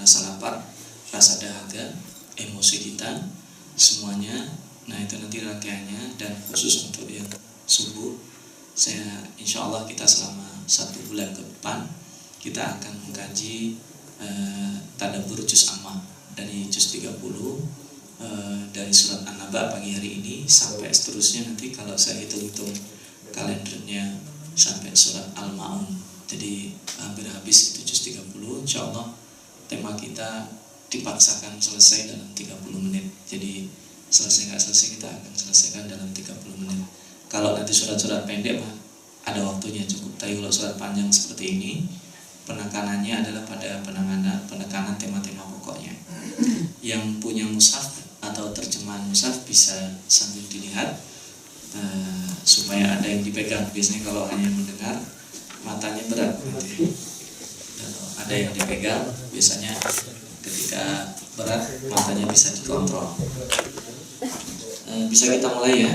rasa lapar, rasa dahaga, emosi kita, semuanya. Nah itu nanti rangkaiannya, dan khusus untuk yang subuh, saya insya Allah kita selama 1 bulan ke depan kita akan mengkaji tadabbur juz amma dari juz 30, dari surat An-Naba pagi hari ini sampai seterusnya. Nanti kalau saya hitung-hitung kalendernya sampai surat Al-Ma'un, jadi hampir habis itu juz 30. Insya Allah tema kita dipaksakan selesai dalam 30 menit. Jadi selesai nggak selesai kita akan selesaikan dalam 30 menit. Kalau nanti surat-surat pendek mah ada waktunya cukup. Tapi kalau surat panjang seperti ini, penekanannya adalah pada penekanan tema-tema pokoknya. Yang punya mushaf atau terjemahan mushaf bisa sambil dilihat, supaya ada yang dipegang. Biasanya kalau hanya mendengar matanya berat nanti. Kalau ada yang dipegang, biasanya ketika berat matanya bisa dikontrol. Bisa kita mulai ya.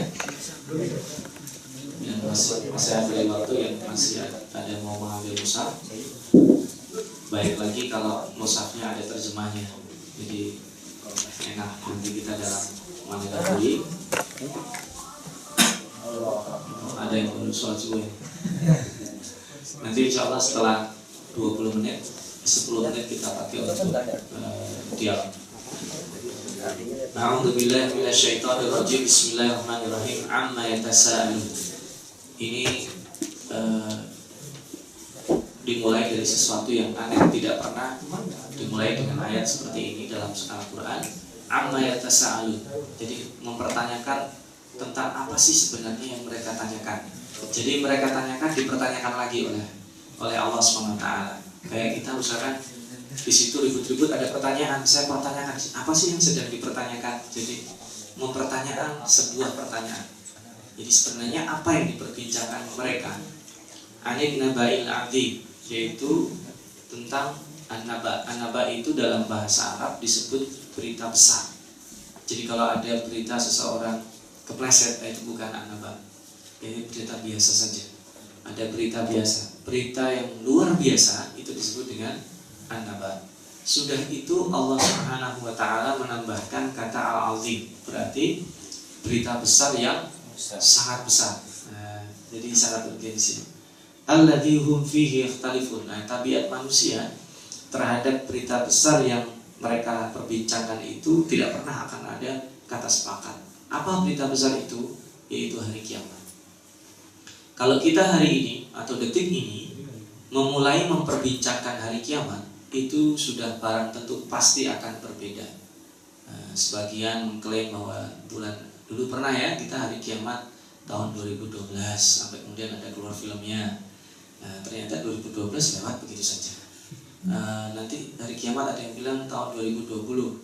Yang masih ada waktu, yang masih ada yang mau mengambil mushaf. Baik lagi kalau mushafnya ada terjemahnya, jadi enak nanti kita dalam menghadapi. Ada yang baru sholat subuh. Nanti insya Allah setelah 20 menit, 10 menit kita pakai untuk dialog. A'udzubillahi minasyaitonirrajim. Bismillahirrahmanirrahim. Amma yatasaalun. Ini dimulai dari sesuatu yang aneh, tidak pernah dimulai dengan ayat seperti ini dalam Al-Quran. Amma yatasaalun. Jadi mempertanyakan tentang apa sih sebenarnya yang mereka tanyakan. Jadi mereka tanyakan dipertanyakan lagi oleh Allah SWT. Kayak kita misalkan di situ ribut-ribut ada pertanyaan, saya pertanyakan apa sih yang sedang dipertanyakan. Jadi mempertanyakan sebuah pertanyaan. Jadi sebenarnya apa yang diperbincangkan mereka? Anin naba'il azim, yaitu tentang an-naba. An-naba itu dalam bahasa Arab disebut berita besar. Jadi kalau ada berita seseorang kepleset, itu bukan an-naba. Ini berita biasa saja. Ada berita biasa, berita yang luar biasa itu disebut dengan an-naba. Sudah itu Allah Subhanahu wa taala menambahkan kata al-azim, berarti berita besar yang sangat besar. Jadi sangat urgensi. Alladzi hum fihi yakhtalifun. Tabiat manusia terhadap berita besar yang mereka perbincangkan itu tidak pernah akan ada kata sepakat. Apa berita besar itu? Yaitu hari kiamat. Kalau kita hari ini atau detik ini memulai memperbincangkan hari kiamat, itu sudah barang tentu pasti akan berbeda. Sebagian mengklaim bahwa bulan dulu pernah ya kita hari kiamat tahun 2012, sampai kemudian ada keluar filmnya. Ternyata 2012 lewat begitu saja. Nanti hari kiamat ada yang bilang tahun 2020,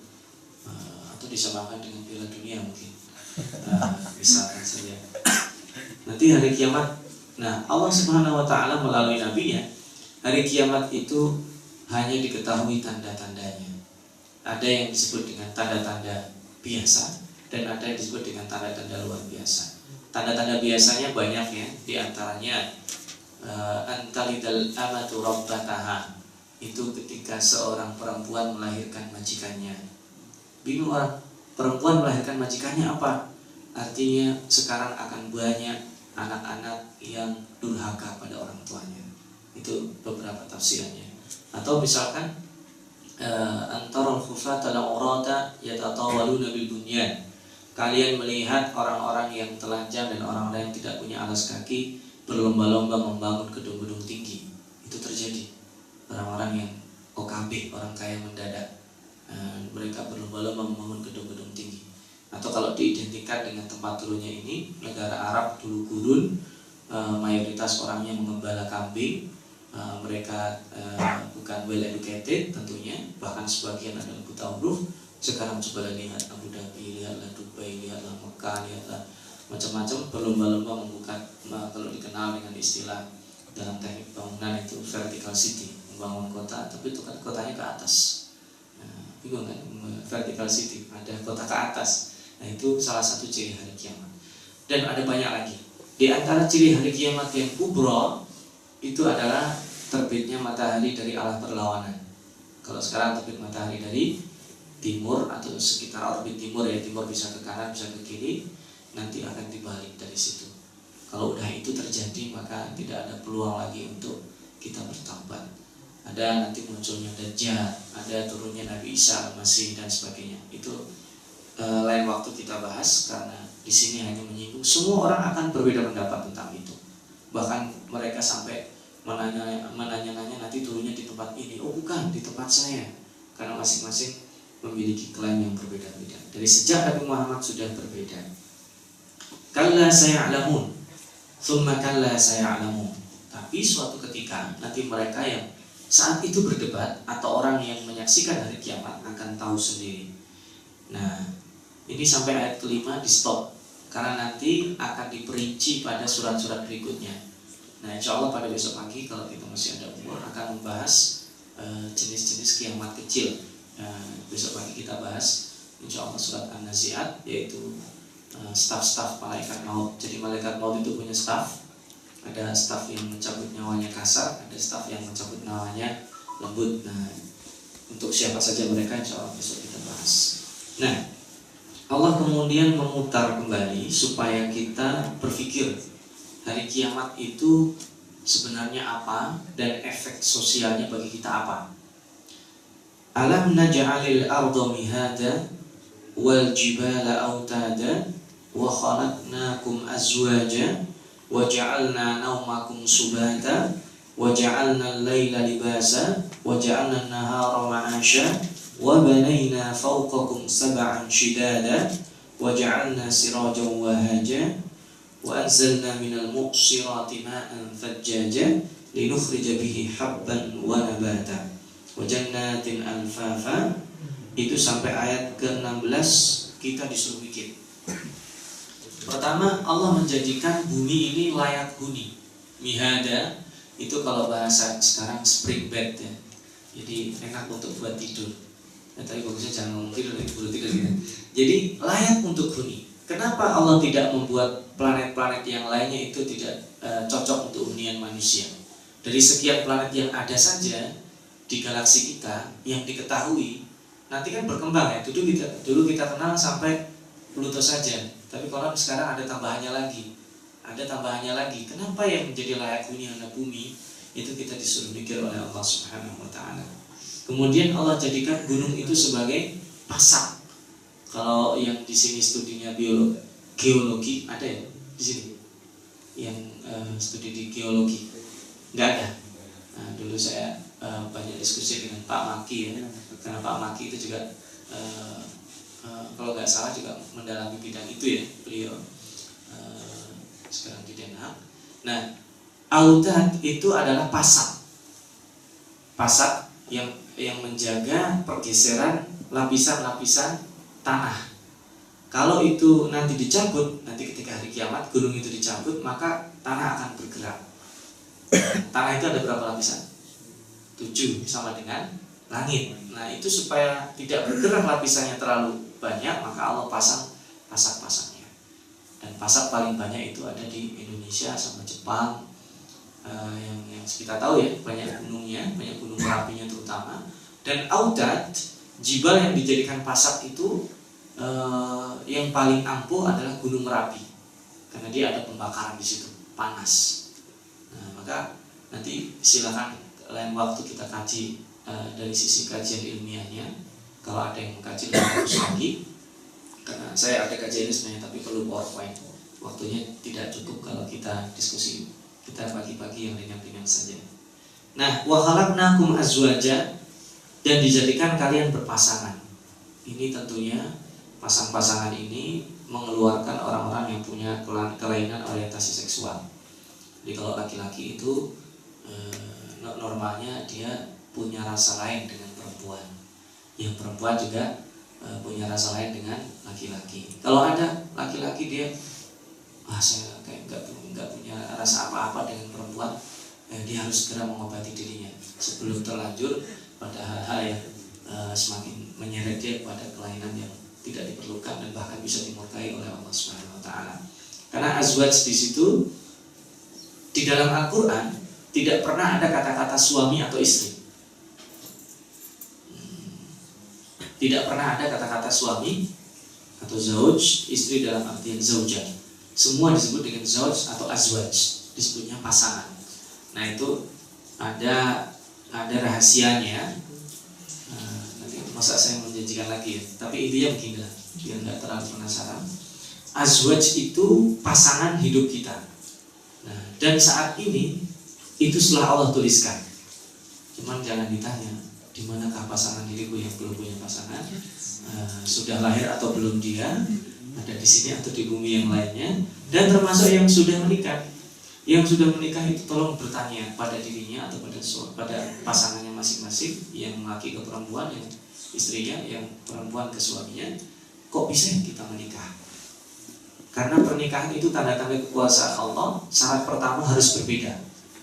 atau disamakan dengan Piala Dunia mungkin. Misalkan saja. Nanti hari kiamat. Nah, Allah Subhanahu wa taala melalui nabinya, hari kiamat itu hanya diketahui tanda-tandanya. Ada yang disebut dengan tanda-tanda biasa dan ada yang disebut dengan tanda-tanda luar biasa. Tanda-tanda biasanya banyak ya, di antaranya antalidal amatu rabbataha. Itu ketika seorang perempuan melahirkan majikannya. Bingung orang, perempuan melahirkan majikannya apa? Artinya sekarang akan banyak anak-anak yang durhaka pada orang tuanya. Itu beberapa tafsirannya. Atau misalkan antarul khufata al-urata yatatawaluna bil bunyan. Kalian melihat orang-orang yang telanjang dan orang-orang yang tidak punya alas kaki berlomba-lomba membangun gedung-gedung tinggi. Itu terjadi. Orang-orang yang OKB, orang kaya mendadak, mereka berlomba-lomba membangun gedung-gedung tinggi. Atau kalau diidentikan dengan tempat turunnya ini, negara Arab dulu gurun, mayoritas orangnya mengembala kambing, mereka bukan well educated tentunya, bahkan sebagian adalah buta huruf. Sekarang coba lihat Abu Dhabi, lihatlah Dubai, lihatlah Mekah, lihatlah macam-macam berlomba-lomba membuka, kalau dikenal dengan istilah dalam teknik bangunan itu vertical city, membangun kota, tapi itu kan kotanya ke atas. Bingung kan, vertical city, ada kota ke atas. Nah itu salah satu ciri hari kiamat. Dan ada banyak lagi. Di antara ciri hari kiamat yang kubro itu adalah terbitnya matahari dari arah berlawanan. Kalau sekarang terbit matahari dari timur atau sekitar orbit timur ya, timur bisa ke kanan bisa ke kiri, nanti akan dibalik dari situ. Kalau udah itu terjadi maka tidak ada peluang lagi untuk kita bertaubat. Ada nanti munculnya Dajjal, ada turunnya Nabi Isa Al-Masih dan sebagainya. Itu lain waktu kita bahas, karena di sini hanya menyinggung. Semua orang akan berbeda pendapat tentang itu. Bahkan mereka sampai menanya-nanya nanti turunnya di tempat ini. Oh bukan, di tempat saya. Karena masing-masing memiliki klaim yang berbeda-beda. Dari sejak Nabi Muhammad sudah berbeda. Kalla saya'lamun, thumma kalla saya'lamun. Tapi suatu ketika nanti mereka yang saat itu berdebat atau orang yang menyaksikan hari kiamat akan tahu sendiri. Nah, ini sampai ayat kelima di stop karena nanti akan diperinci pada surat-surat berikutnya. Nah, insya Allah pada besok pagi kalau kita masih ada umur akan membahas jenis-jenis kiamat kecil. Besok pagi kita bahas insya Allah surat An-Nazi'at, yaitu staf-staf malaikat maut. Jadi malaikat maut itu punya staf. Ada staf yang mencabut nyawanya kasar, ada staf yang mencabut nyawanya lembut. Nah, untuk siapa saja mereka insya Allah besok kita bahas. Nah, Allah kemudian memutar kembali supaya kita berpikir hari kiamat itu sebenarnya apa dan efek sosialnya bagi kita apa. Alam naj'alil arda mihada wal jibala autada wa khalaqnakum azwaja wa ja'alna naumakum subata wa ja'alna al-laila libasa wa ja'alna an-nahara ma'asha wa banayna fawqakum sab'an shidada wa ja'alna sirajan wahaja wa anzalna minal muqsirati ma'an thajjaja linukhrija bihi habban wa nabata wa jannatin alfafa. Itu sampai ayat ke-16 kita disuruh mikir. Pertama, Allah menjanjikan bumi ini layak huni. Mihada itu kalau bahasa sekarang spring bed ya. Jadi enak untuk buat tidur. Nah, tapi bagusnya jangan ngomong tidur, tidur gitu. Jadi layak untuk huni. Kenapa Allah tidak membuat planet-planet yang lainnya itu tidak cocok untuk hunian manusia? Dari sekian planet yang ada saja di galaksi kita yang diketahui, nanti kan berkembang ya. Dulu kita kenal sampai Pluto saja. Tapi kalau sekarang ada tambahannya lagi. Kenapa yang menjadi layak huni hanya bumi? Itu kita disuruh mikir oleh Allah Subhanahu wa taala. Kemudian Allah jadikan gunung itu sebagai pasak. Kalau yang di sini studinya geologi ada ya di sini? Yang studi di geologi nggak ada. Nah, dulu saya banyak diskusi dengan Pak Maki ya, karena Pak Maki itu juga kalau nggak salah juga mendalami bidang itu ya, beliau sekarang di Den Haag. Nah, autad itu adalah pasak yang menjaga pergeseran lapisan-lapisan tanah. Kalau itu nanti dicabut, nanti ketika hari kiamat gunung itu dicabut, maka tanah akan bergerak. Tanah itu ada berapa lapisan? 7 sama dengan langit. Nah, itu supaya tidak bergerak lapisannya terlalu banyak, maka Allah pasang pasak-pasaknya. Dan pasak paling banyak itu ada di Indonesia sama Jepang. Yang kita tahu ya, banyak gunungnya, banyak gunung berapinya terutama. Dan autad, jibal yang dijadikan pasak itu yang paling ampuh adalah Gunung Merapi, karena dia ada pembakaran di situ, panas. Nah, maka nanti silakan lain waktu kita kaji dari sisi kajian ilmiahnya. Kalau ada yang mengkaji lebih bagus lagi, karena saya ada kajian ini sebenarnya tapi perlu PowerPoint. Waktunya tidak cukup kalau kita diskusi. Kita pagi-pagi yang ringan-ringan saja. Nah, wa khalaqnakum azwaja, dan dijadikan kalian berpasangan. Ini tentunya pasang-pasangan ini mengeluarkan orang-orang yang punya kelainan orientasi seksual. Jadi kalau laki-laki itu normalnya dia punya rasa lain dengan perempuan. Yang perempuan juga punya rasa lain dengan laki-laki. Kalau ada laki-laki dia, saya kayak nggak punya rasa apa-apa dengan perempuan, dia harus segera mengobati dirinya sebelum terlanjur pada hal-hal yang semakin menyeret dia pada kelainan yang tidak diperlukan dan bahkan bisa dimurkai oleh Allah Subhanahu wa taala. Karena azwaj di situ di dalam Al-Qur'an tidak pernah ada kata-kata suami atau istri. Tidak pernah ada kata-kata suami atau zauj, istri dalam artian zaujah. Semua disebut dengan zauj atau azwaj, disebutnya pasangan. Nah itu ada rahasianya. Nanti masa saya menjanjikan lagi ya, tapi intinya begini lah, biar nggak terlalu penasaran. Azwaj itu pasangan hidup kita. Nah, dan saat ini itu setelah Allah tuliskan. Cuman jangan ditanya, di manakah pasangan diriku yang belum punya pasangan? Sudah lahir atau belum dia? Ada di sini atau di bumi yang lainnya? Dan termasuk yang sudah menikah. Yang sudah menikah itu tolong bertanya pada dirinya atau pada pasangannya masing-masing, yang laki ke perempuan, yang istrinya, yang perempuan ke suaminya, kok bisa kita menikah? Karena pernikahan itu tanda-tanda kekuasaan Allah. Syarat pertama harus berbeda,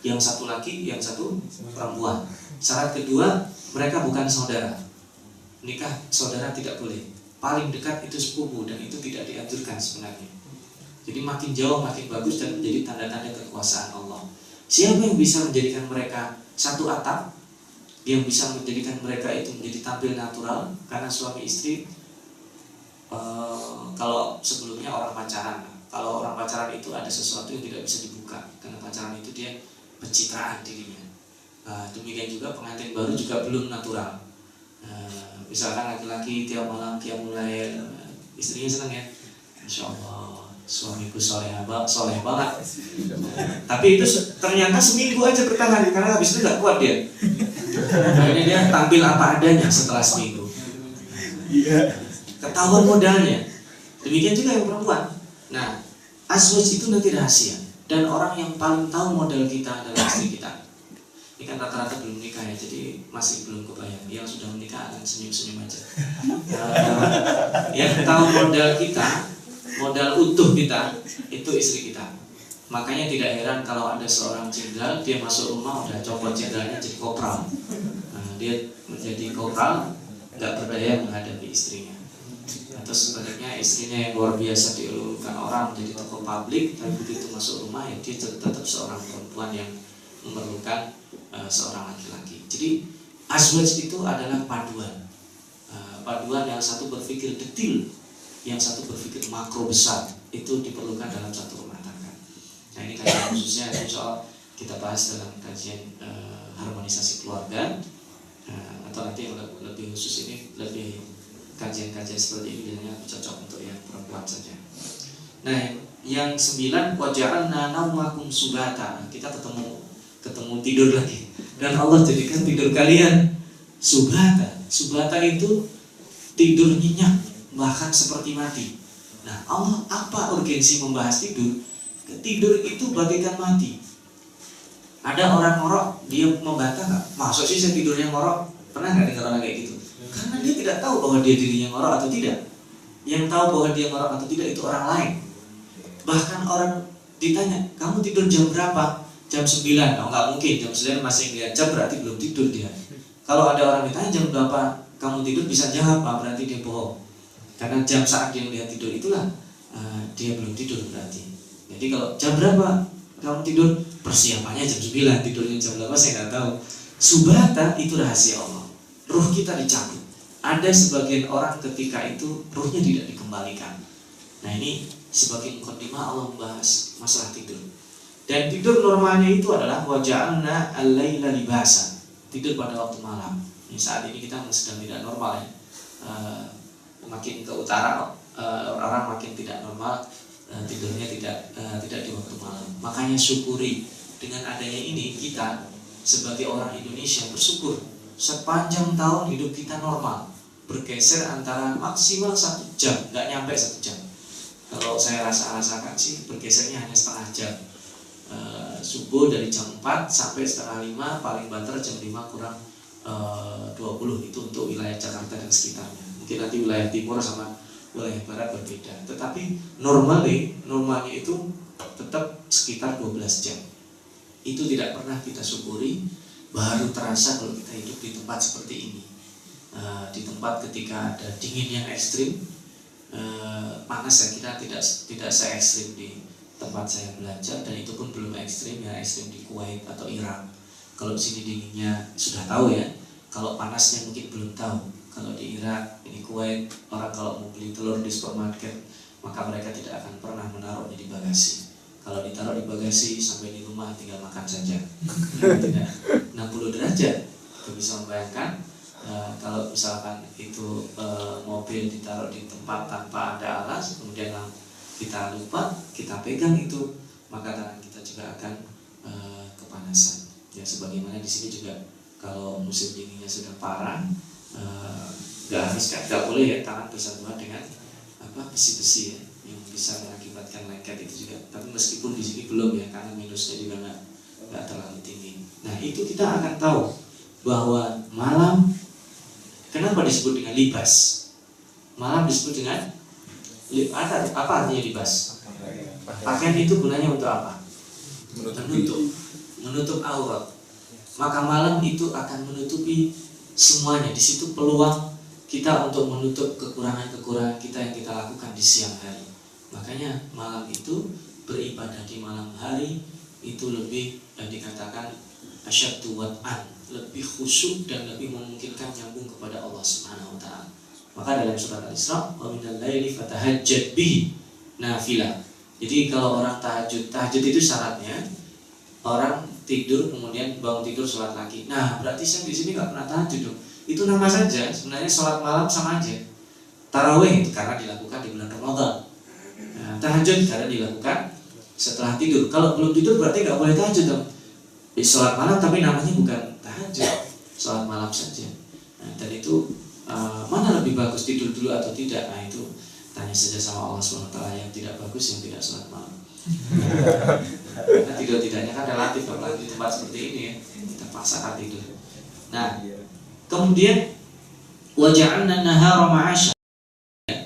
yang satu laki, yang satu perempuan. Syarat kedua, mereka bukan saudara. Nikah saudara tidak boleh. Paling dekat itu sepupu, dan itu tidak dianjurkan sebenarnya. Jadi makin jauh makin bagus dan menjadi tanda-tanda kekuasaan Allah. Siapa yang bisa menjadikan mereka satu atap, yang bisa menjadikan mereka itu menjadi tampil natural? Karena suami istri, kalau sebelumnya orang pacaran, kalau orang pacaran itu ada sesuatu yang tidak bisa dibuka, karena pacaran itu dia pencitraan dirinya. Demikian juga pengantin baru juga belum natural. Misalkan laki-laki tiap malam mulai, istrinya senang ya, Insya Allah suamiku soleh banget. Tapi itu ternyata seminggu aja bertahan, karena habis itu nggak kuat dia. Akhirnya dia tampil apa adanya setelah seminggu. Ketahuan modalnya. Demikian juga yang perempuan. Nah, azwaj itu nanti rahasia, dan orang yang paling tahu modal kita adalah istri kita. Ini kan rata-rata belum nikah ya, jadi masih belum kebayang. Yang sudah menikah akan senyum-senyum aja. Yang tahu modal kita, modal utuh kita, itu istri kita. Makanya tidak heran kalau ada seorang jenderal, dia masuk rumah udah copot jenderalnya jadi kopral. Dia menjadi kopral, nggak berdaya menghadapi istrinya. Atau sebaliknya, istrinya yang luar biasa dielulukan orang menjadi tokoh publik, tapi begitu masuk rumah ya dia tetap seorang perempuan yang memerlukan seorang laki-laki. Jadi azwaj itu adalah paduan. Paduan yang satu berpikir detil, yang satu berpikir makro besar, itu diperlukan dalam satu rumah tangga. Nah ini kajian khususnya insya kita bahas dalam kajian harmonisasi keluarga, atau nanti yang lebih khusus ini, lebih kajian-kajian seperti ini biasanya cocok untuk yang perempuan saja. Nah yang 9, waja'alna naumakum subata. Kita ketemu tidur lagi, dan Allah jadikan tidur kalian subata. Subata itu tidur nyenyak, bahkan seperti mati. Nah Allah, apa urgensi membahas tidur? Tidur itu bagaikan mati. Ada orang ngorok, dia membantah nggak? Maksud sih saya tidurnya ngorok? Pernah nggak dengar orang kayak gitu? Karena dia tidak tahu bahwa dia dirinya ngorok atau tidak. Yang tahu bahwa dia ngorok atau tidak itu orang lain. Bahkan orang ditanya, kamu tidur jam berapa? Jam 9. Oh nggak mungkin, jam 9 masih ngeliat jam, berarti belum tidur dia. Kalau ada orang ditanya jam berapa kamu tidur, bisa jawab, berarti dia bohong. Karena jam saat dia melihat tidur itulah dia belum tidur berarti. Jadi kalau jam berapa kamu tidur, persiapannya jam 9, tidurnya jam berapa saya nggak tahu. Subata itu rahasia Allah. Ruh kita dicabut. Ada sebagian orang ketika itu ruhnya tidak dikembalikan. Nah ini sebagai mukadimah Allah membahas masalah tidur. Dan tidur normalnya itu adalah waja'alna al-laila libasa. Tidur pada waktu malam. Ini saat ini kita sedang tidak normal ya. Makin ke utara orang makin tidak normal, tidurnya tidak di waktu malam. Makanya syukuri, dengan adanya ini kita sebagai orang Indonesia bersyukur sepanjang tahun hidup kita normal, bergeser antara maksimal 1 jam, nggak nyampe 1 jam. Kalau saya rasakan sih bergesernya hanya setengah jam. Subuh dari jam 4 sampai setengah 5, paling banter jam 5 kurang 20. Itu untuk wilayah Jakarta dan sekitarnya. Mungkin nanti wilayah timur sama wilayah barat berbeda. Tetapi normalnya itu tetap sekitar 12 jam. Itu tidak pernah kita syukuri. Baru terasa kalau kita hidup di tempat seperti ini, di tempat ketika ada dingin yang ekstrim, panas ya, kita tidak se-ekstrim di tempat saya belajar, dan itu pun belum ekstrim ya, ekstrim di Kuwait atau Irak. Kalau di sini dinginnya sudah tahu ya, kalau panasnya mungkin belum tahu. Kalau di Irak ini Kuwait, orang kalau mau beli telur di supermarket, maka mereka tidak akan pernah menaruhnya di bagasi. Kalau ditaruh di bagasi sampai di rumah tinggal makan saja. Tidak 60 derajat. Itu bisa membayangkan kalau misalkan itu mobil ditaruh di tempat tanpa ada alas, kemudian kita lupa, kita pegang itu, maka tangan kita juga akan kepanasan. Ya, sebagaimana di sini juga kalau musim dinginnya sudah parah, nggak boleh ya tangan bersentuhan dengan besi-besi ya, yang bisa mengakibatkan lengket itu juga. Tapi meskipun di sini belum ya, karena minusnya juga nggak terlalu tinggi. Nah, itu kita akan tahu bahwa malam, kenapa disebut dengan libas? Malam disebut dengan apa artinya libas? Pakaian itu gunanya untuk apa? Menutup aurat. Maka malam itu akan menutupi semuanya. Di situ peluang kita untuk menutup kekurangan-kekurangan kita yang kita lakukan di siang hari. Makanya malam itu, beribadah di malam hari itu lebih dikatakan asyaddu wat'an, lebih khusyuk dan lebih memungkinkan nyambung kepada Allah Subhanahu wa taala. Maka dalam surat Al-Isra, wa minal laili fatahajjad bihi nafilah. Jadi kalau orang tahajud itu syaratnya orang tidur kemudian bangun tidur sholat lagi. Nah, berarti saya di sini nggak pernah tahajud dong. Itu nama saja, sebenarnya sholat malam sama aja. Tarawih itu karena dilakukan di bulan Ramadan. Nah, tahajud karena dilakukan setelah tidur. Kalau belum tidur berarti nggak boleh tahajud dong. Sholat malam tapi namanya bukan tahajud, sholat malam saja. Nah, dan itu mana lebih bagus, tidur dulu atau tidak? Nah, itu tanya saja sama Allah SWT. Yang tidak bagus yang tidak sholat malam. Nah, tidur tidaknya kan relatif, apalagi di tempat seperti ini ya, kita paksakan tidur. Nah, kemudian waja'alna nahara ma'asya,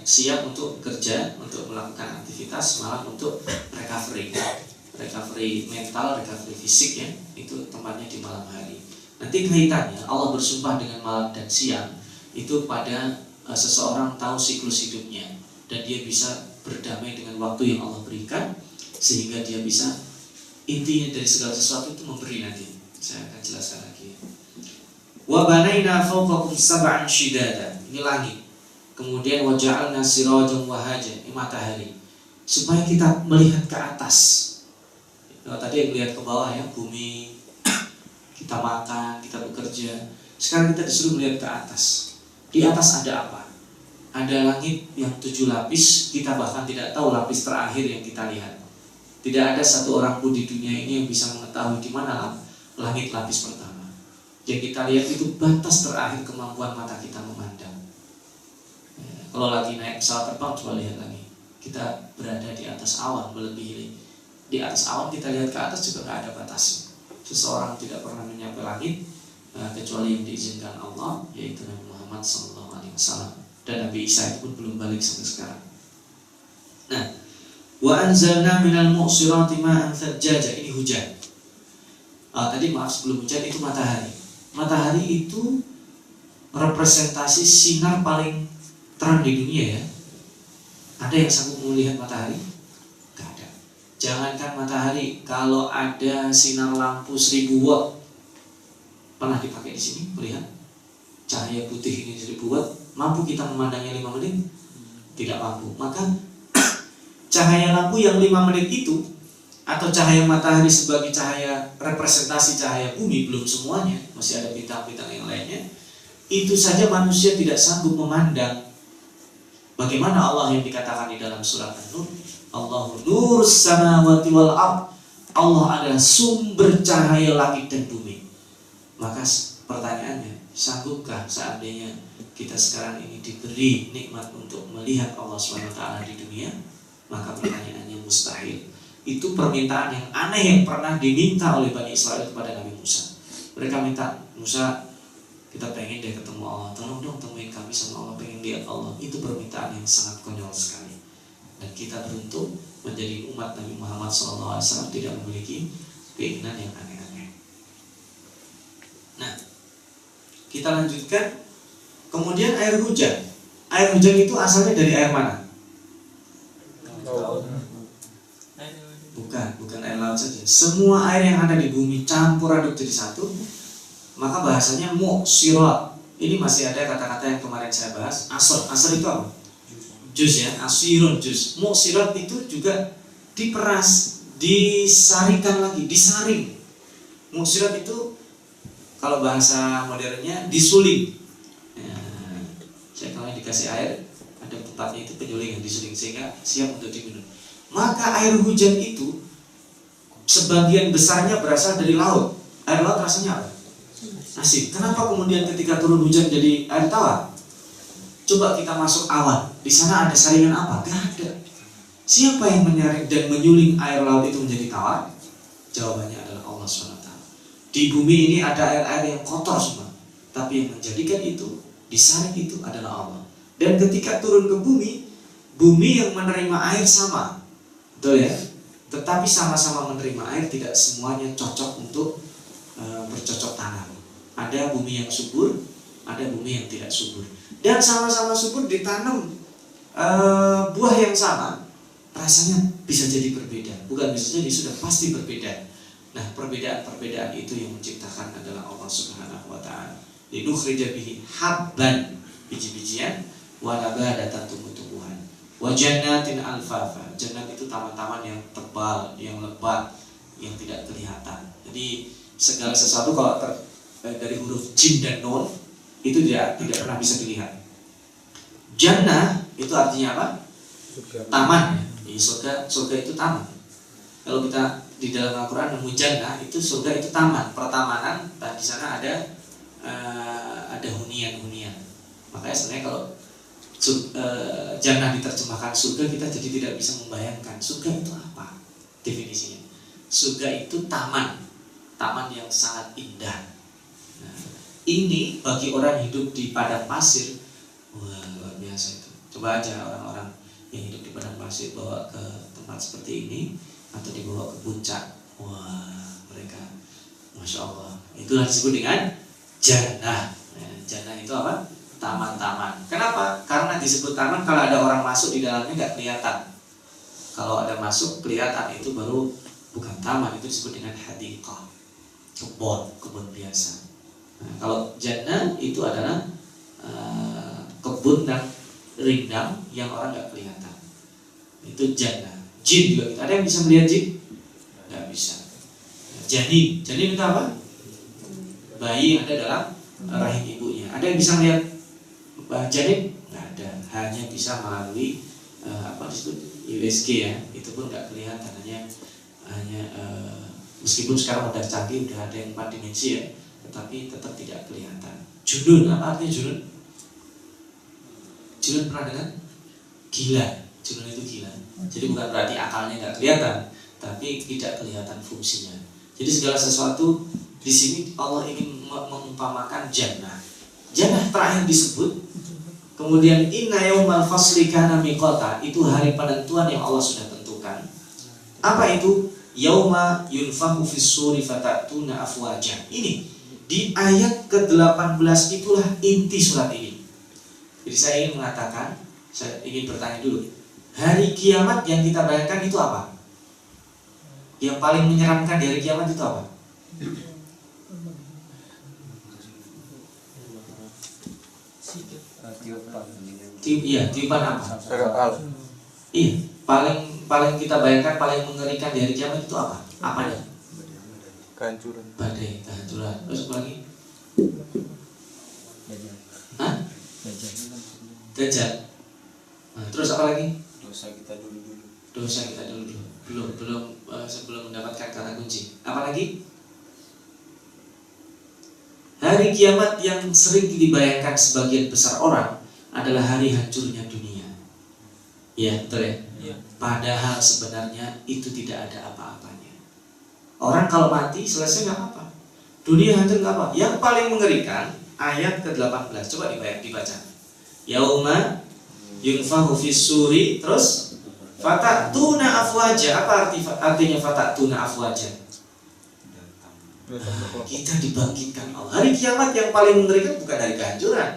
siap untuk kerja, untuk melakukan aktivitas, malam untuk recovery mental, recovery fisik ya, itu tempatnya di malam hari. Nanti kaitannya Allah bersumpah dengan malam dan siang itu pada seseorang tahu siklus hidupnya dan dia bisa berdamai dengan waktu yang Allah berikan, sehingga dia bisa, intinya dari segala sesuatu itu memberi. Nanti saya akan jelaskan lagi. Wa banaina fawqakum sab'an shidada, ini langit. Kemudian wa ja'alna sirajan wahaja, ini matahari, supaya kita melihat ke atas. Tadi yang melihat ke bawah ya, bumi, kita makan, kita bekerja. Sekarang kita disuruh melihat ke atas. Di atas ada apa? Ada langit yang 7 lapis, kita bahkan tidak tahu lapis terakhir yang kita lihat. Tidak ada satu orang pun di dunia ini yang bisa mengetahui di mana langit lapis pertama. Yang kita lihat itu batas terakhir kemampuan mata kita memandang. Kalau lagi naik pesawat terbang, coba lihat lagi. Kita berada di atas awan, melebihi. Di atas awan kita lihat ke atas juga nggak ada batasnya. Seseorang tidak pernah menyapai langit kecuali yang diizinkan Allah, yaitu Nabi Muhammad SAW. Dan Nabi Isa itu pun belum balik sampai sekarang. Nah, wa anzalna minal mu'sirati ma'an thajjaja, ini hujan. Tadi maaf, sebelum hujan itu matahari. Matahari itu representasi sinar paling terang di dunia ya. Ada yang sanggup melihat matahari? Gak ada. Jangankan matahari, kalau ada sinar lampu 1000 watt pernah dipakai di sini, melihat cahaya putih ini 1000 watt, mampu kita memandangnya 5 menit? Tidak mampu. Maka cahaya lampu yang 5 menit itu, atau cahaya matahari sebagai cahaya representasi cahaya bumi, belum semuanya, masih ada bintang-bintang yang lainnya, itu saja manusia tidak sanggup memandang. Bagaimana Allah yang dikatakan di dalam surat An-Nur, Allahu nurus samawati wal ard, Allah adalah sumber cahaya langit dan bumi. Maka pertanyaannya, sanggupkah seandainya kita sekarang ini diberi nikmat untuk melihat Allah SWT di dunia? Maka pertanyaannya mustahil. Itu permintaan yang aneh yang pernah diminta oleh Bani Israel kepada Nabi Musa. Mereka minta, Musa, kita pengen deh ketemu Allah, tolong dong temuin kami sama Allah, pengen lihat Allah. Itu permintaan yang sangat konyol sekali. Dan kita beruntung menjadi umat Nabi Muhammad SAW tidak memiliki keinginan yang aneh-aneh. Nah, kita lanjutkan. Kemudian air hujan. Air hujan itu asalnya dari air mana? Bukan air laut saja. Semua air yang ada di bumi campur aduk jadi satu, maka bahasanya mu'sirat. Ini masih ada kata-kata yang kemarin saya bahas. Asr itu apa? Jus ya, asirun jus. Muksirat itu juga diperas, disarikan lagi, disaring. Muksirat itu kalau bahasa modernnya disuling. Saya kalau dikasih air, ada tempatnya itu penyulingan, disuling sehingga siap untuk diminum. Maka air hujan itu sebagian besarnya berasal dari laut. Air laut rasanya apa? Asin. Kenapa kemudian ketika turun hujan jadi air tawar? Coba kita masuk awan, di sana ada saringan apa? Gak ada. Siapa yang menyaring dan menyuling air laut itu menjadi tawar? Jawabannya adalah Allah SWT. Di bumi ini ada air-air yang kotor semua, tapi yang menjadikan itu, disaring itu adalah Allah. Dan ketika turun ke bumi, bumi yang menerima air sama, betul ya? Tetapi sama-sama menerima air, tidak semuanya cocok untuk bercocok tanam. Ada bumi yang subur, ada bumi yang tidak subur. Dan sama-sama subur ditanam buah yang sama, rasanya bisa jadi berbeda. Bukan bisa jadi, sudah pasti berbeda. Nah, perbedaan-perbedaan itu yang menciptakan adalah Allah Subhanahu wa taala. Linukhrija bihi habban, biji-bijian, wa nabatan, tumbuh-tumbuhan. Wa jannatin alfafa. Jannat itu taman-taman yang tebal, yang lebat, yang tidak kelihatan. Jadi segala sesuatu kalau dari huruf jim dan nun itu tidak pernah bisa dilihat. Jannah itu artinya apa? Taman. Di surga itu taman. Kalau kita di dalam Al-Quran nemu jannah, itu surga itu taman, pertamanan. Dan di sana ada hunian-hunian. Makanya sebenarnya kalau jannah diterjemahkan surga, kita jadi tidak bisa membayangkan surga itu apa definisinya. Surga itu taman yang sangat indah. Nah, ini bagi orang hidup di padang pasir, wah, luar biasa itu. Coba aja orang-orang yang hidup di padang pasir bawa ke tempat seperti ini atau dibawa ke puncak, wah, mereka Masya Allah. Itulah disebut dengan jannah. Nah, jannah itu apa? Taman-taman. Kenapa? Karena disebut taman kalau ada orang masuk di dalamnya nggak kelihatan. Kalau ada masuk kelihatan, itu baru bukan taman, itu disebut dengan hadiqah, kebun biasa. Nah, kalau jannah itu adalah kebun dan rindang yang orang nggak kelihatan. Itu jannah. Jin juga. Ada yang bisa melihat jin? Nggak bisa. Janin itu apa? Bayi yang ada dalam rahim ibunya. Ada yang bisa melihat janin? Nggak ada. Hanya bisa melalui apa disebut USG ya. Itu pun nggak kelihatan. Hanya meskipun sekarang udah canggih, udah ada yang 4 dimensi ya, tetapi tetap tidak kelihatan. Junun, apa artinya junun? Junun pernah dengar? Gila. Junun itu gila. Jadi bukan berarti akalnya nggak kelihatan, tapi tidak kelihatan fungsinya. Jadi segala sesuatu di sini Allah ingin mengumpamakan jannah. Jannah terakhir disebut. Kemudian inna yaumal fasli kana miqata, itu hari penentuan yang Allah sudah tentukan. Apa itu? Yauma yunfahu fis suri fatatuna afwaja. Ini di ayat ke-18 itulah inti surat ini. Jadi saya ingin mengatakan, saya ingin bertanya dulu. Hari kiamat yang kita bayangkan itu apa? Yang paling menyeramkan di hari kiamat itu apa? Tiupan apa? Iya, paling kita bayangkan, paling mengerikan di hari kiamat itu apa? Apa ya? Kehancuran. Badai, kehancuran. Terus apa lagi? Hah? Dajjal. Nah, terus apa lagi? Dosa kita dulu. Belum sebelum mendapatkan kata kunci. Apa lagi? Hari kiamat yang sering dibayangkan sebagian besar orang adalah hari hancurnya dunia. Ya, betul ya? Ya. Padahal sebenarnya itu tidak ada apa-apanya. Orang kalau mati selesai nggak apa-apa. Dunia hancur nggak apa. Yang paling mengerikan ayat ke-18. Coba dibaca. Yauma yunfahu fis suri, terus fatatuna afwaja. Apa artinya fatatuna afwaja? Kita dibangkitkan Allah. Hari kiamat yang paling mengerikan bukan hari kehancuran.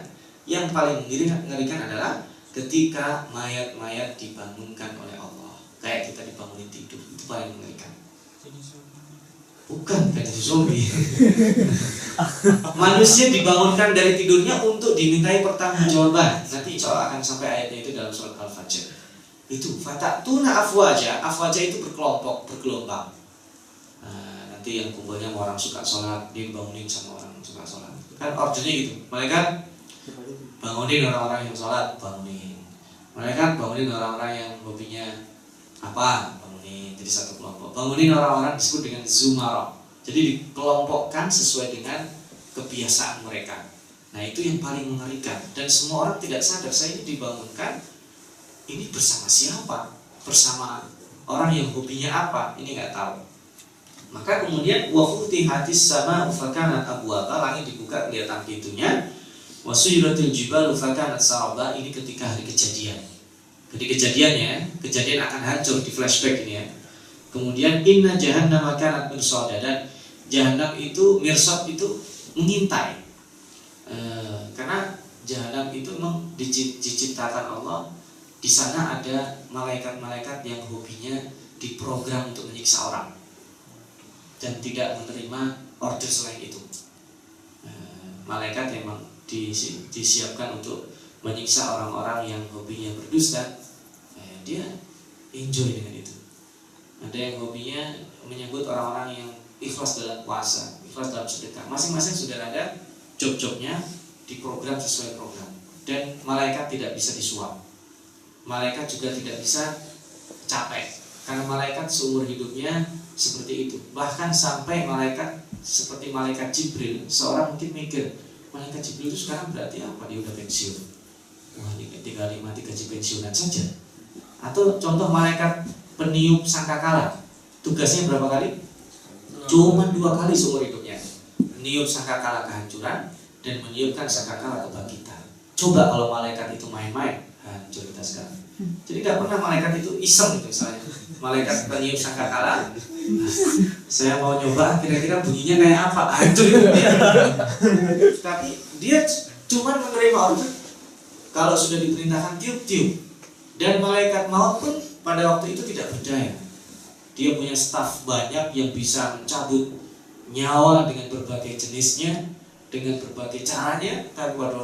Yang paling mengerikan adalah ketika mayat-mayat dibangunkan oleh Allah. Kayak kita dibangunin tidur, itu paling mengerikan. Bukan jadi zombie. Manusia dibangunkan dari tidurnya untuk dimintai pertanggungjawaban. Nanti insya Allah akan sampai ayatnya itu dalam surat Al-Fajr. Itu fatatuna afwaja. Afwaja itu berkelompok, bergelombang. Nanti yang kumpulnya orang suka sholat, dia bangunin sama orang suka sholat. Kan ordernya gitu. Malaikat bangunin orang-orang yang sholat, bangunin. Malaikat bangunin orang-orang yang hobinya apa, bangunin. Jadi satu kelompok. Bangunin orang-orang disebut dengan zumara. Jadi dikelompokkan sesuai dengan kebiasaan mereka. Nah itu yang paling mengerikan. Dan semua orang tidak sadar saya ini dibangunkan. Ini bersama siapa? Bersama orang yang hobinya apa? Ini nggak tahu. Maka kemudian wa futihatis sama fakanat abwaba, langit dibuka kelihatan pintunya. Wa suyiratil jibalu fakanat saraba, ini ketika hari kejadian. Jadi kejadiannya, kejadian akan hancur di flashback ini ya. Kemudian inna jahannam kanat mirsada, dan jahanam itu mirsad itu mengintai. Karena jahanam itu memang diciptakan Allah. Di sana ada malaikat-malaikat yang hobinya diprogram untuk menyiksa orang dan tidak menerima order selain itu. Malaikat memang disiapkan untuk menyiksa orang-orang yang hobinya berdusta. Dia enjoy dengan itu. Ada yang hobinya menyebut orang-orang yang ikhlas dalam puasa, ikhlas dalam sedekah. Masing-masing sudah ada job-jobnya, diprogram sesuai program. Dan malaikat tidak bisa disuap. Malaikat juga tidak bisa capek, karena malaikat seumur hidupnya seperti itu. Bahkan sampai malaikat seperti malaikat Jibril, seorang mungkin mikir, malaikat Jibril itu sekarang berarti apa? Dia udah pensiun. Wah, tinggal mati gaji pensiunan saja. Atau contoh malaikat peniup sangkakala, tugasnya berapa kali? Cuma 2 kali seumur hidupnya. Meniup sangkakala kehancuran dan meniupkan sangkakala kebangkitan. Coba kalau malaikat itu main-main, hancur kita sekarang. Jadi gak pernah malaikat itu iseng gitu misalnya. Malaikat peniup sangkakala, saya mau nyoba kira-kira bunyinya kayak apa, hancur itu dia. Tapi dia cuma menerima order. Kalau sudah diperintahkan tiup-tiup. Dan malaikat maut pun pada waktu itu tidak berdaya. Dia punya staf banyak yang bisa mencabut nyawa dengan berbagai jenisnya, dengan berbagai caranya. Tapi pada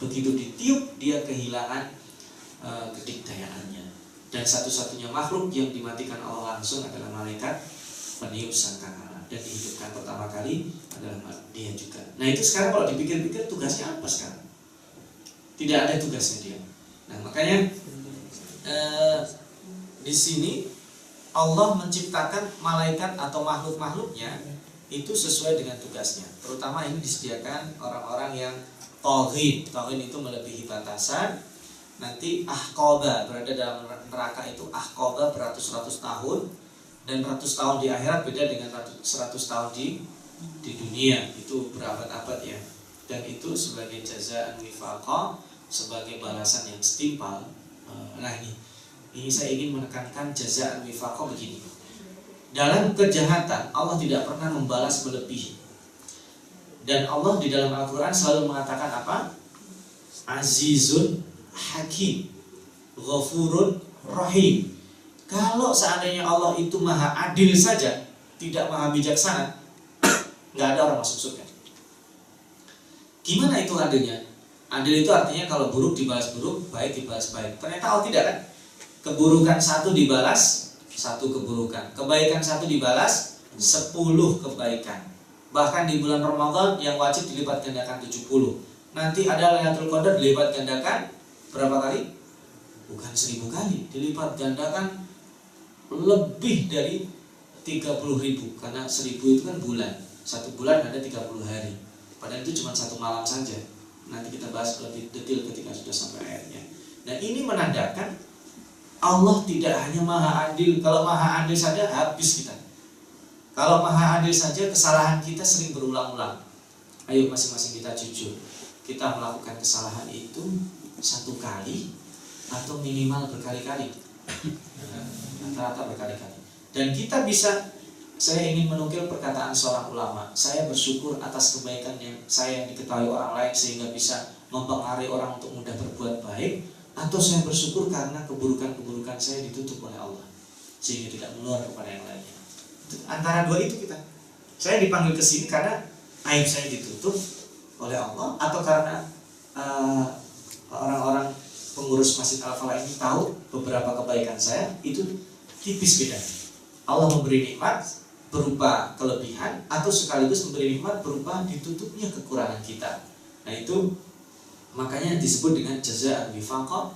begitu ditiup, dia kehilangan kedikdayaannya. Dan satu-satunya makhluk yang dimatikan Allah langsung adalah malaikat peniup sangkakala, dan dihidupkan pertama kali adalah dia juga. Nah itu sekarang kalau dipikir-pikir tugasnya apa sekarang? Tidak ada tugasnya dia. Nah makanya di sini Allah menciptakan malaikat atau makhluk-makhluknya itu sesuai dengan tugasnya. Terutama ini disediakan orang-orang yang taghin. Taghin itu melebihi batasan. Nanti ahqaba, berada dalam neraka itu ahqaba beratus-ratus tahun, dan ratus tahun di akhirat beda dengan 100 tahun di dunia, itu berabad-abad ya. Dan itu sebagai jazaan wifaqa, sebagai balasan yang setimpal. Nah ini saya ingin menekankan jazaan wifaqa begini. Dalam kejahatan Allah tidak pernah membalas melebihi. Dan Allah di dalam Al-Quran selalu mengatakan apa? Azizun Hakim, Ghafurun Rahim. Kalau seandainya Allah itu maha adil saja, tidak maha bijaksana, nggak ada orang masuk surga. Gimana itu adilnya? Adil itu artinya kalau buruk dibalas buruk, baik dibalas baik. Ternyata Allah tidak kan? Keburukan 1 dibalas 1 keburukan, kebaikan 1 dibalas 10 kebaikan. Bahkan di bulan Ramadan yang wajib dilipat gandakan 70. Nanti ada Lailatul Qadar dilipat gandakan berapa kali? Bukan 1000 kali, dilipat gandakan lebih dari 30.000. Karena 1000 itu kan bulan, 1 bulan ada 30 hari. Padahal itu cuma 1 malam saja. Nanti kita bahas lebih detail ketika sudah sampai ayatnya. Nah ini menandakan Allah tidak hanya maha adil. Kalau maha adil saja habis kita. Kalau maha adil saja kesalahan kita sering berulang-ulang. Ayo masing-masing kita jujur. Kita melakukan kesalahan itu 1 kali atau minimal berkali-kali, rata-rata berkali-kali. Dan kita bisa, saya ingin menukil perkataan seorang ulama, saya bersyukur atas kebaikan yang saya diketahui orang lain sehingga bisa mempengaruhi orang untuk mudah berbuat baik, atau saya bersyukur karena keburukan-keburukan saya ditutup oleh Allah sehingga tidak menular kepada yang lainnya. Antara 2 itu kita. Saya dipanggil ke sini karena aib saya ditutup oleh Allah, atau karena orang-orang pengurus Masjid Al-Falah ini tahu beberapa kebaikan saya, itu tipis beda. Allah memberi nikmat berupa kelebihan, atau sekaligus memberi nikmat berupa ditutupnya kekurangan kita. Nah itu makanya disebut dengan jazaan wifaqah.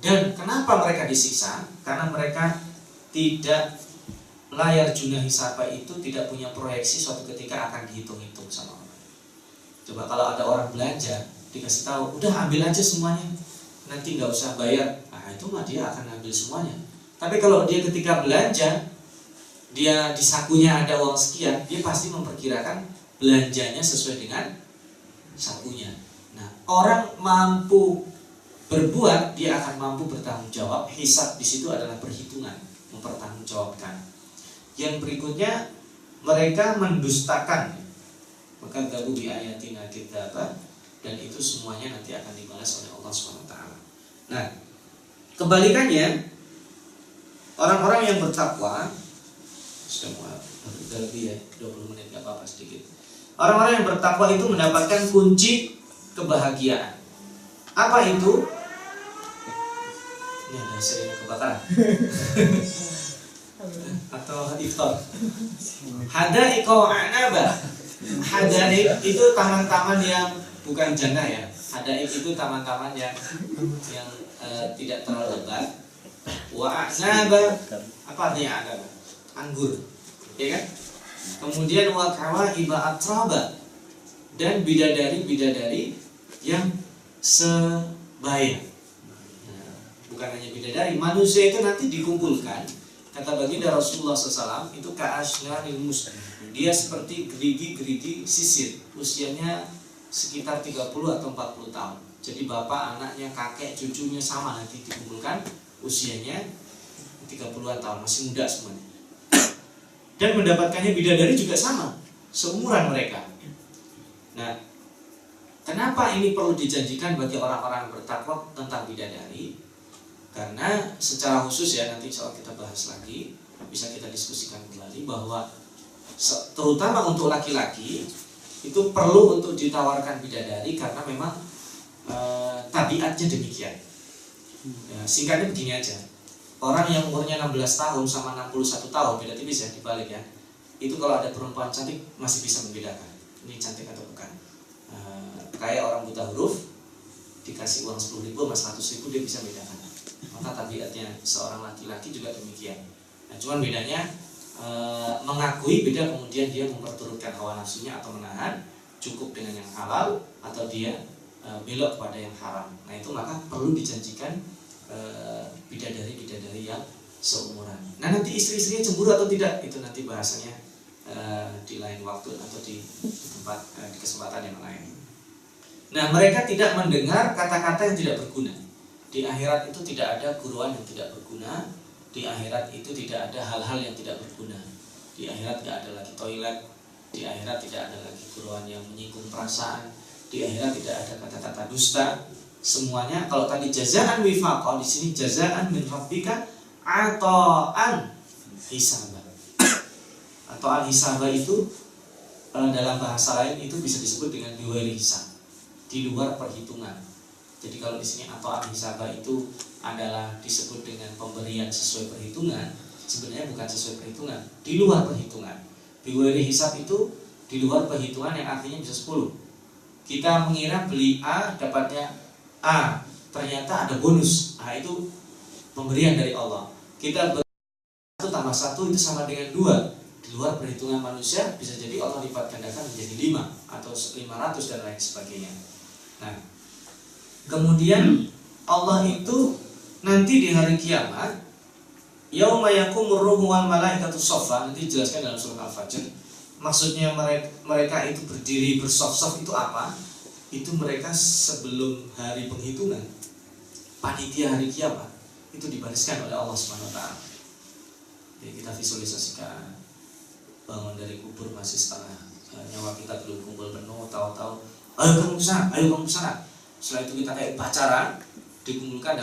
Dan kenapa mereka disiksa? Karena mereka tidak layar junah hisaba itu tidak punya proyeksi suatu ketika akan dihitung-hitung sama orang. Coba kalau ada orang belanja dikasih tahu, udah ambil aja semuanya, nanti nggak usah bayar. Nah itu mah dia akan ambil semuanya. Tapi kalau dia ketika belanja, dia di sakunya ada uang sekian, dia pasti memperkirakan belanjanya sesuai dengan sakunya. Nah orang mampu berbuat, dia akan mampu bertanggung jawab. Hisab di situ adalah perhitungan, mempertanggungjawabkan. Yang berikutnya, mereka mendustakan, maka gabu bi ayatina kidzaba, dan itu semuanya nanti akan dibalas oleh Allah SWT. Nah, kebalikannya, orang-orang yang bertakwa, sudah mau lebih ya, 20 menit gak apa-apa sedikit. Orang-orang yang bertakwa itu mendapatkan kunci kebahagiaan. Apa itu? Ini ada sirine kebakaran atau iftar. Hada'iq wa a'naba. Hada'iq itu taman-taman yang bukan jannah ya. Hada'iq itu taman-taman yang tidak terlalu lebat. Wa a'naba, apa artinya a'naba? Anggur, ya kan? Kemudian wa kawa'iba atraba, dan bidadari-bidadari yang sebaya. Nah, bukan hanya bidadari, manusia itu nanti dikumpulkan. Kata baginda Rasulullah SAW itu ka'ashnaril muslim. Dia seperti gerigi-gerigi sisir, usianya sekitar 30 atau 40 tahun. Jadi bapak, anaknya, kakek, cucunya sama nanti dikumpulkan, usianya 30-an tahun, masih muda semuanya. Dan mendapatkannya bidadari juga sama, seumuran mereka. Nah, kenapa ini perlu dijanjikan bagi orang-orang yang bertakwa tentang bidadari? Karena secara khusus ya, nanti soal kita bahas lagi, bisa kita diskusikan kembali bahwa terutama untuk laki-laki itu perlu untuk ditawarkan bidadari karena memang tabiatnya demikian. Ya, singkatnya begini aja. Orang yang umurnya 16 tahun sama 61 tahun beda tipis ya, dibalik ya. Itu kalau ada perempuan cantik masih bisa membedakan ini cantik atau bukan. Kayak orang buta huruf dikasih uang 10.000 sama 100.000 dia bisa bedakan. Maka tabiatnya seorang laki-laki juga demikian. Nah, cuman bedanya mengakui beda, kemudian dia memperturutkan hawa nafsunya atau menahan, cukup dengan yang halal atau dia belok pada yang haram. Nah itu maka perlu dijanjikan bidadari-bidadari yang seumuran. Nah nanti istri-istrinya cemburu atau tidak, itu nanti bahasanya di lain waktu atau di tempat di kesempatan yang lain. Nah mereka tidak mendengar kata-kata yang tidak berguna. Di akhirat itu tidak ada guruan yang tidak berguna. Di akhirat itu tidak ada hal-hal yang tidak berguna. Di akhirat tidak ada lagi toilet. Di akhirat tidak ada lagi guruan yang menyinggung perasaan. Di akhirat tidak ada kata-kata dusta. Semuanya kalau tadi jazaan wifaqah, di sini jazaan min rabbika ata'an hisaba. Ata'an hisaba itu dalam bahasa lain itu bisa disebut dengan biwari hisab, di luar perhitungan. Jadi kalau di sini ata'an hisaba itu adalah disebut dengan pemberian sesuai perhitungan, sebenarnya bukan sesuai perhitungan, di luar perhitungan. Biwari hisab itu di luar perhitungan yang artinya bisa 10. Kita mengira beli A dapatnya A, ternyata ada bonus. Nah itu pemberian dari Allah. Kita 1 tambah 1 itu sama dengan 2. Di luar perhitungan manusia bisa jadi Allah lipat gandakan menjadi 5 atau 500 dan lain sebagainya. Nah, kemudian Allah itu nanti di hari kiamat, yauma yaqumur ruhu wal malaikatu shaffa, nanti dijelaskan dalam surah Al-Fajr. Maksudnya mereka itu berdiri bersaf-saf itu apa? Itu mereka sebelum hari penghitungan, panitia hari kiamat itu dibariskan oleh Allah SWT. Jadi kita visualisasikan bangun dari kubur masih setengah, nyawa kita belum kumpul penuh, tahu-tahu ayo kamu kesana, ayo kamu kesana. Setelah itu kita kayak upacara dikumpulkan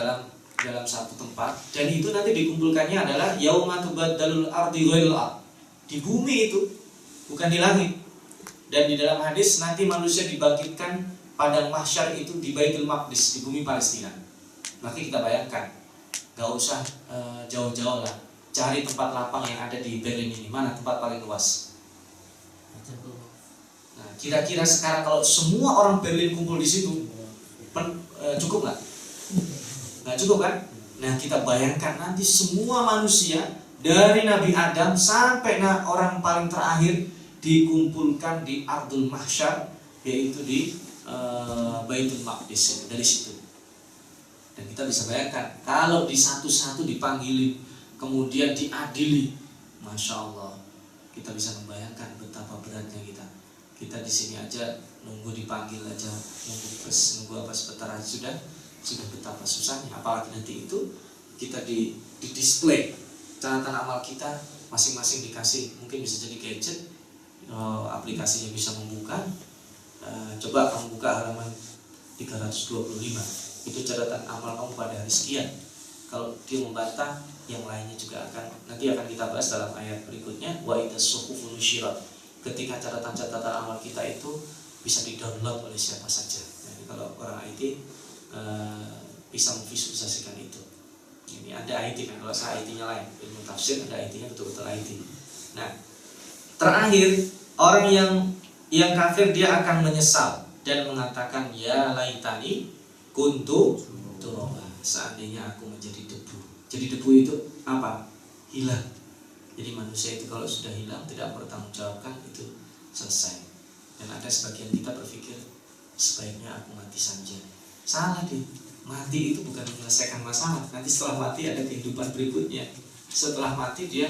dalam satu tempat, dan itu nanti dikumpulkannya adalah yauma tubaddalul ardi ghairil ard. Di bumi itu bukan di langit. Dan di dalam hadis nanti manusia dibangkitkan padang mahsyar itu di Baitul Maqdis, di bumi Palestina. Maka kita bayangkan, gak usah jauh-jauh lah, cari tempat lapang yang ada di Berlin ini, mana tempat paling luas. Nah, kira-kira sekarang kalau semua orang Berlin kumpul di situ, cukup nggak? Nggak cukup kan? Nah, kita bayangkan nanti semua manusia dari Nabi Adam sampai orang paling terakhir dikumpulkan di Ardul Mahsyar, yaitu di Baitul Maqdis, dari situ. Dan kita bisa bayangkan kalau di satu-satu dipanggilin, kemudian diadili, masya Allah, kita bisa membayangkan betapa beratnya kita. Kita di sini aja nunggu dipanggil aja, nunggu apa sebentar aja sudah betapa susahnya. Apalagi nanti itu kita di display catatan amal kita masing-masing dikasih, mungkin bisa jadi gadget, aplikasinya bisa membuka. Coba kamu buka halaman 325. Itu catatan amal kamu pada hari sekian. Kalau dia membantah, yang lainnya juga nanti akan kita bahas dalam ayat berikutnya. Wa idza suhufu nusyirat. Ketika catatan-catatan amal kita itu bisa di-download oleh siapa saja. Jadi kalau orang IT bisa memvisualisasikan itu. Ini ada IT kan, kalau saya IT-nya lain, ilmu tafsir ada IT-nya betul-betul IT. Nah, terakhir orang yang kafir dia akan menyesal dan mengatakan ya laitani kuntu turaba, seandainya aku menjadi debu. Jadi debu itu apa? Hilang. Jadi manusia itu kalau sudah hilang tidak bertanggungjawabkan, itu selesai. Dan ada sebagian kita berpikir sebaiknya aku mati saja. Salah deh. Mati itu bukan menyelesaikan masalah. Nanti setelah mati ada kehidupan berikutnya. Setelah mati dia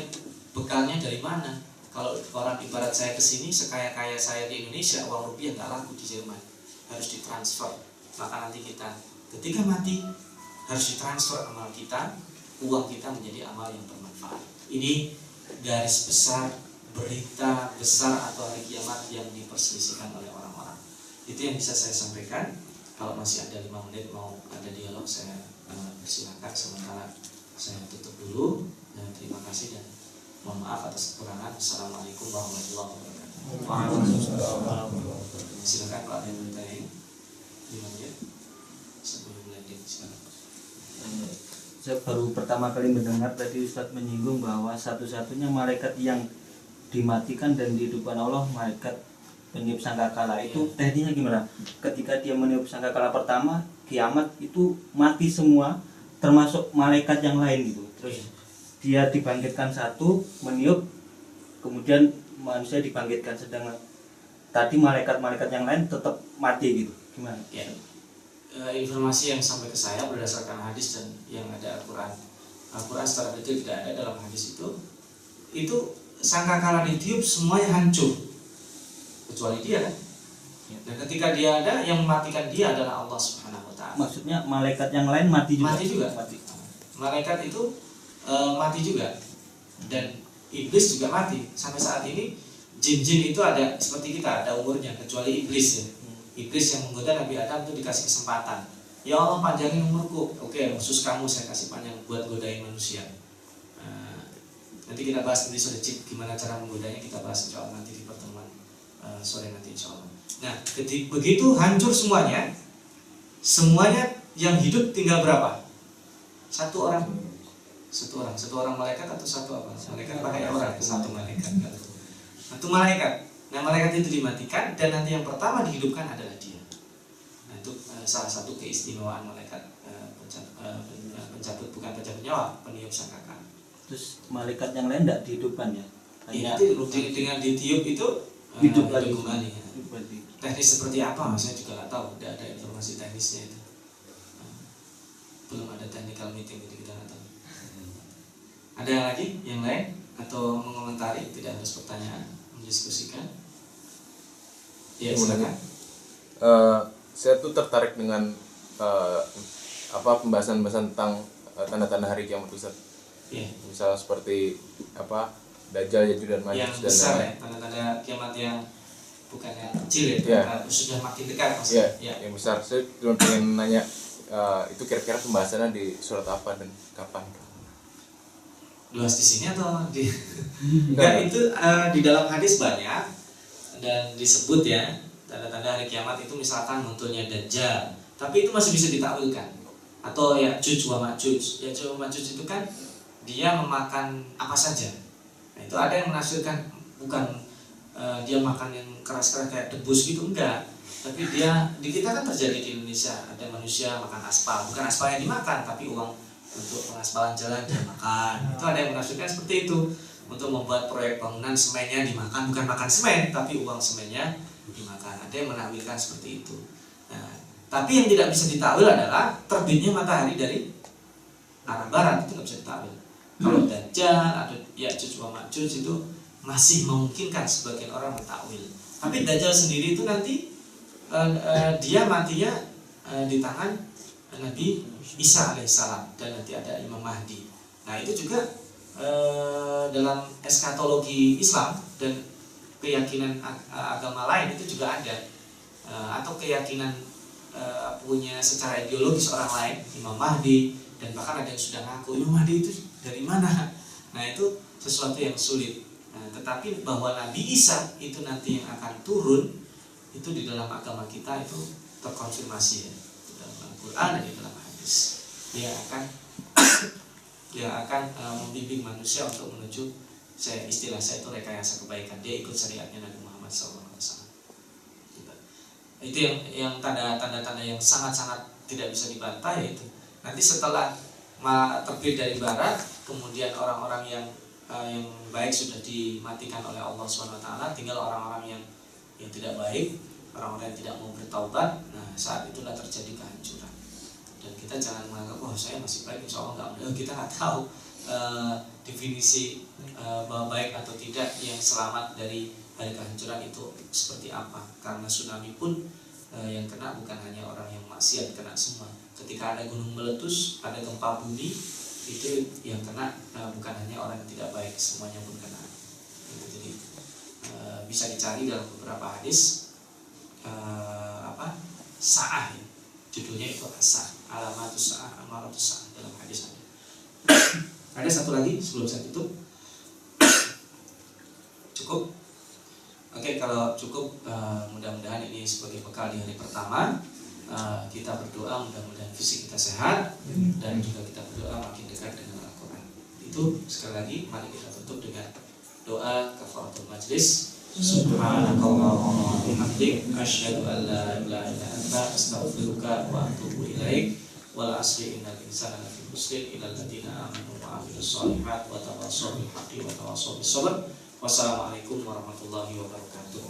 bekalnya dari mana? Kalau orang ibarat saya kesini, sekaya-kaya saya di Indonesia, uang rupiah nggak laku di Jerman, harus ditransfer. Maka nanti kita ketika mati harus ditransfer amal kita, uang kita menjadi amal yang bermanfaat. Ini garis besar berita besar atau hari kiamat yang diperselisihkan oleh orang-orang. Itu yang bisa saya sampaikan. Kalau masih ada 5 menit mau ada dialog, saya persilakan. Sementara saya tutup dulu. Terima kasih dan mohon maaf atas kekurangan. Assalamualaikum warahmatullahi wabarakatuh. Silakan Pak, ada yang bertanya 5 menit sebelum landing. Silakan. Saya baru pertama kali mendengar tadi Ustadz menyinggung bahwa satu-satunya malaikat yang dimatikan dan dihidupkan Allah malaikat peniup sangkakala. Itu tekniknya gimana? Ketika dia meniup sangkakala pertama, kiamat itu mati semua termasuk malaikat yang lain gitu. Terus dia dibangkitkan satu, meniup, kemudian manusia dibangkitkan, sedangkan tadi malaikat-malaikat yang lain tetap mati gitu. Gimana? Ya. Informasi yang sampai ke saya berdasarkan hadis dan yang ada Al-Quran. Al-Quran secara detail tidak ada dalam hadis itu sangkakala ditiup semuanya hancur kecuali dia kan. Dan ketika dia ada, yang mematikan dia adalah Allah Subhanahu wa ta'ala. Maksudnya malaikat yang lain mati juga? Mati juga. Malaikat itu mati juga. Dan iblis juga mati. Sampai saat ini jin-jin itu ada seperti kita, ada umurnya, kecuali iblis ya. Iblis yang menggoda Nabi Adam itu dikasih kesempatan. Ya Allah, panjangin umurku. Oke, khusus kamu saya kasih panjang buat godain manusia. Nanti kita bahas nanti sore cip gimana cara menggodanya, kita bahas insya Allah nanti di pertemuan sore nanti insya Allah. Nah, begitu hancur semuanya yang hidup tinggal berapa? Satu orang malaikat atau satu apa? Malaikat pakai orang, satu malaikat. Satu malaikat. Nah, malaikat itu dimatikan dan nanti yang pertama dihidupkan adalah dia. Nah, itu salah satu keistimewaan malaikat pencabut, bukan pencabut nyawa, peniup sangkakala. Terus malaikat yang lain tidak dihidupkan ya? Dengan ditiup itu hidup lagi kembali. Ya. Teknis seperti apa? Saya juga nggak tahu. Tidak ada informasi teknisnya itu. Belum ada technical meeting, jadi kita nggak tahu. Ada yang lagi, yang lain atau mengomentari? Tidak harus pertanyaan, mendiskusikan. Ya, silakan. Saya tuh tertarik dengan pembahasan-pembahasan tentang tanda-tanda hari kiamat Ustaz. Yeah. Misal seperti Dajjal, Yajuj dan Majuj yang dan besar ya, tanda-tanda kiamat yang bukan yang kecil ya, sudah makin dekat maksudnya. Yang besar. Saya cuma pengen nanya itu kira-kira pembahasannya di surat apa dan kapan? luas di sini atau di enggak, itu di dalam hadis banyak dan disebut ya tanda-tanda hari kiamat itu misalkan munculnya Dajjal, tapi itu masih bisa ditakwilkan. Atau Ya'juj wa Ma'juj. Ya'juj wa Ma'juj itu kan dia memakan apa saja. Nah, itu ada yang menafsirkan bukan dia makan yang keras-keras kayak debus gitu, enggak. Tapi dia di kita kan terjadi di Indonesia, ada manusia makan aspal, bukan aspal yang dimakan tapi uang untuk pengaspalan jalan dia makan. Itu ada yang menafsirkan seperti itu. Untuk membuat proyek bangunan semennya dimakan, bukan makan semen tapi uang semennya dimakan. Ada yang menakwilkan seperti itu. Nah, tapi yang tidak bisa ditakwil adalah terbitnya matahari dari arah barat, itu nggak bisa ditakwil. Kalau Dajjal atau Ya'juj wa Ma'juj itu masih memungkinkan sebagian orang mentakwil. Tapi Dajjal sendiri itu nanti dia matinya di tangan Nabi Isa alaihissalam dan nanti ada Imam Mahdi. Nah itu juga dalam eskatologi Islam dan keyakinan agama lain itu juga ada, atau keyakinan punya secara ideologis orang lain, Imam Mahdi, dan bahkan ada yang sudah ngaku Imam Mahdi itu dari mana. Nah itu sesuatu yang sulit. Nah, tetapi bahwa Nabi Isa itu nanti yang akan turun itu di dalam agama kita itu terkonfirmasi ya, di dalam Al-Quran dan di dalam hadis. Dia akan membimbing manusia untuk menuju, istilah saya itu rekayasa kebaikan. Dia ikut syariatnya Nabi Muhammad SAW. Itu yang tanda-tanda yang sangat-sangat tidak bisa dibantah, yaitu nanti setelah terbit dari barat, kemudian orang-orang yang baik sudah dimatikan oleh Allah SWT, tinggal orang-orang yang tidak baik, orang-orang yang tidak mau bertaubat. Nah saat itulah terjadi kehancuran. Dan kita jangan menganggap saya masih baik, insya Allah enggak. Kita nggak tahu definisi bahwa baik atau tidak yang selamat dari hari kehancuran itu seperti apa. Karena tsunami pun yang kena bukan hanya orang yang maksiat, kena semua. Ketika ada gunung meletus, ada gempa bumi, itu yang kena bukan hanya orang yang tidak baik, semuanya pun kena. Jadi bisa dicari dalam beberapa hadis Sa'ah ya. Judulnya itu As-Sa'ah, Alamatus Sa'ah, Amaratus Sa'ah, dalam hadis ada. Ada satu lagi sebelum saya tutup. Cukup? Oke, kalau cukup mudah-mudahan ini sebagai bekal di hari pertama. Kita berdoa mudah-mudahan fisik kita sehat dan juga kita berdoa makin dekat dengan Al-Quran. Itu sekali lagi mari kita tutup dengan doa kafaratul majlis. Subhanakallahumma wa bihamdik asyhadu an la ilaha illa anta astaghfiruka wa atubu ilaik. Wal asri innal insana lafi khusr illa alladziina aamanu wa 'amilus shalihaati wa tawassaw bil haqqi wa tawassaw bis sabr. Wassalamualaikum warahmatullahi wabarakatuh.